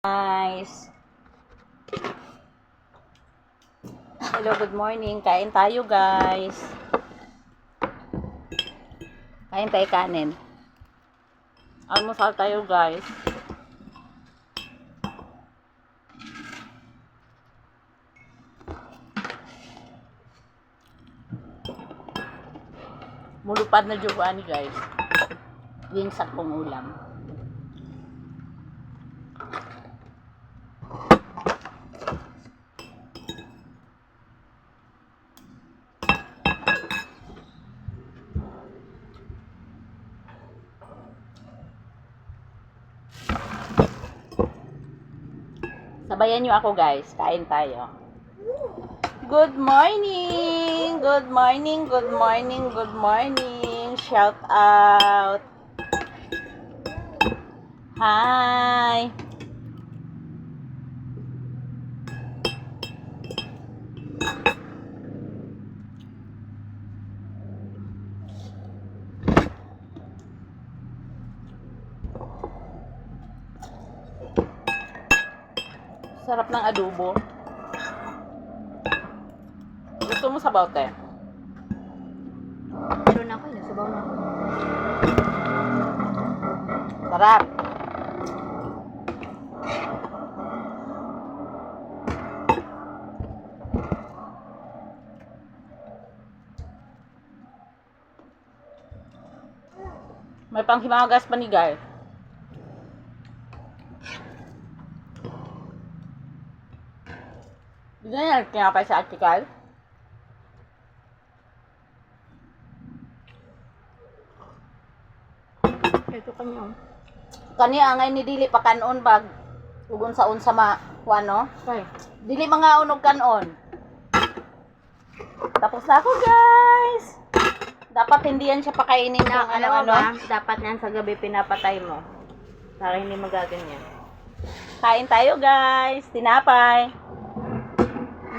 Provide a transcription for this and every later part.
Guys, hello, good morning. Kain tayo, guys. Kain tayo kanin. Almusal tayo, guys. Mulupad na Giovanni, guys. Yung sakong ulam. Sabayan nyo ako, guys. Kain tayo. Good morning! Good morning! Good morning! Good morning! Shout out! Hi! Sarap ng adobo. Gusto mo sabaw, te? Meron ako, sabaw na ako. Sarap. May panghimagas pa ni Guy. Hindi na yan kinapay sa article. Ito kanya. Kani angay ni dili pa kanon bag ugon sa unsa ma wano. Okay. Dili mga unog kanon. Tapos na ako, guys. Dapat hindi yan siya pakainin ng Alam mo ano-ano. ba, dapat yan sa gabi pinapatay mo. Para hindi magaganyan. Kain tayo, guys. Tinapay.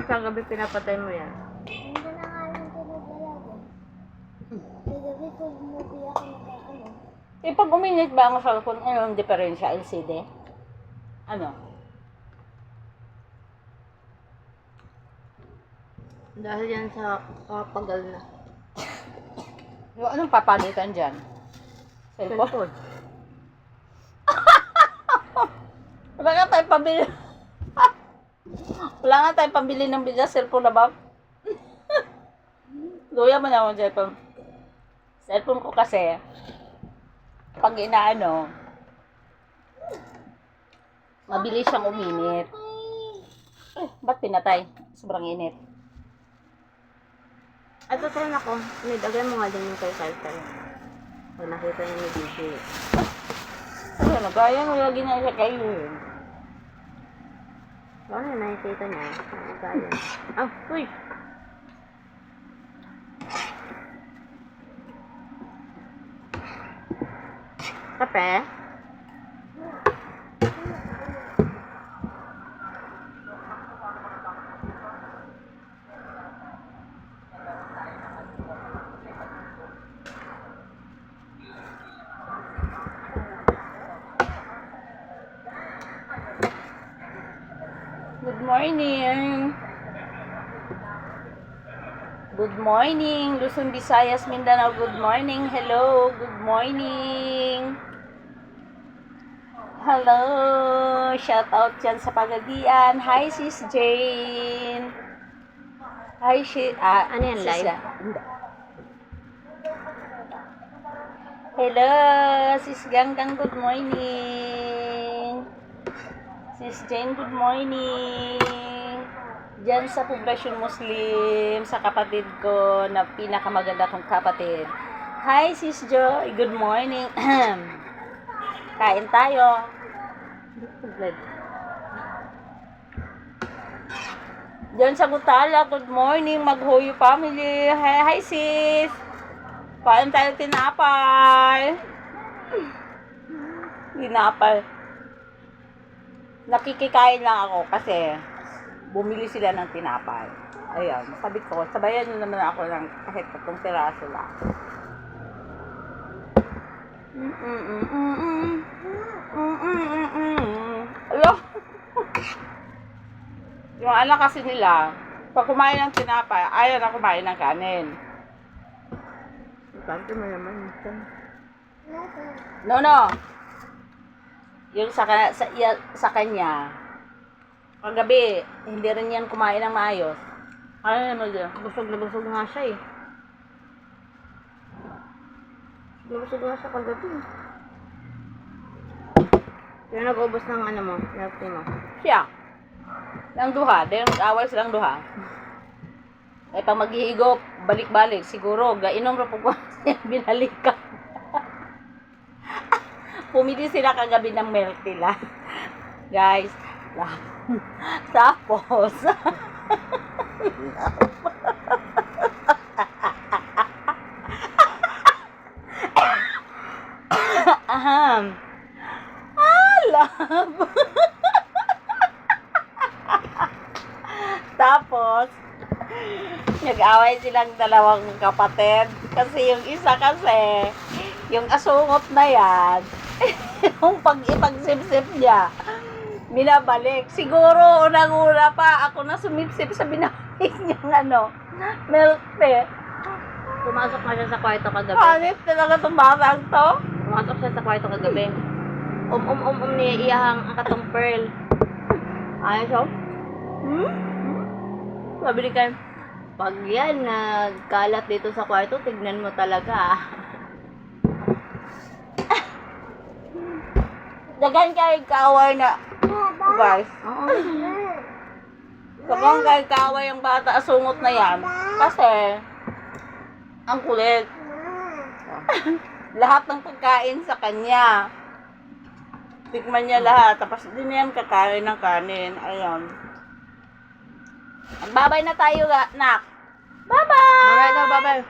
Sa gabi pinapatay mo yan. Hindi na nga lang pinaglalagay. Kagabi pag movie ako nag-ano. Eh, pag uminit ba ang cellphone, ano ang diferensya? LCD? Ano? Dahil yan sa kapagal na. Yung anong papalitan dyan? Cellphone? Cellphone. Wala nga tayong pambili. Wala nga tayong pambili ng bigas. Cellphone na ba? Luya mo na ako cellphone. Cellphone ko kasi, pag inaano, mabilis siyang uminit. Eh, ba't pinatay? Sobrang init. At ito rin ako. Nidagay mo nga din yung kay Carter. Pag nakita niya ni DJ. Ano, nagaya mo lagi na siya kayo. Ano yung nakikita niya? Nagaya. Ah, uy! Kape? Good morning. Good morning. Luzon, Visayas, Mindanao. Good morning. Hello. Good morning. Hello. Shout out dyan sa Pagadian. Hi, Sis Jane. Hi, Ano yan, Sis live? Hindi. Hello, Sis Ganggang. Good morning. Sis Jane, good morning. Diyan sa Poblasyon Muslim, sa kapatid ko na pinakamaganda kong kapatid. Hi, Sis Joy. Good morning. Kain tayo. Diyan sa Gutala, good morning. Maghuyo family. Hi, sis. Kain tayo tinapay. Tinapay. Nakikikain lang ako kasi bumili sila ng tinapay. Ayan, sabi ko, sabayan nyo naman ako ng kahit 3 piraso lang. Hello? Yung anak kasi nila, pag kumain ng tinapay, ayaw na kumain ng kanin. Sabi mo naman. No. Yung sa kanya, paggabi, hindi rin yan kumain ng maayos. Ano naman yun? Busog na busog nga siya eh. Busog nga siya kagabi. Sino nag-ubos ng ano mo? Milk tea mo? Siya. Ang duha, dahil nag-awal silang duha. Eh, pag maghihigop, balik-balik, siguro, gainom na po binalikan. Pumili sila kagabi ng milk nila. Guys, tapos, aham. Love. Tapos, nag-away silang dalawang kapatid. Kasi yung isa kasi, yung asungot na yan, yung ipag-sip-sip niya, binabalik. Siguro, unang-una pa, ako na sumipsip sa binabalik niyang milk tea. Pumasok na siya sa kwarto kagabi. Hanip talaga itong batang to. Pumasok siya sa kwarto kagabi. Niya iyahang ang katong pearl. Ayos siya. Sabi ni Kyle, Pag yan nagkalat dito sa kwarto, tignan mo talaga. dagan kayo kaaway na, guys. Oo. Dagan kayo kaaway yung bata asungot na yan. Kasi, ang kulit. Lahat ng pagkain sa kanya. Tikman niya lahat. Tapos hindi na yan kakain ng kanin. Ayan. Bye-bye na tayo, nak. Bye-bye! Bye-bye.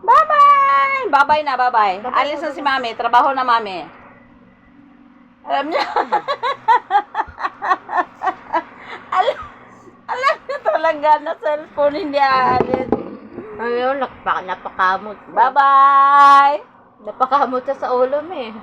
Bye-bye! Bye-bye na, bye-bye. Alis na si mami. Trabaho na mami. Alam niya. alam niya talaga na cellphone hindi aalis. Ayun, napakamot. Bye-bye! Napakamot siya sa ulam eh.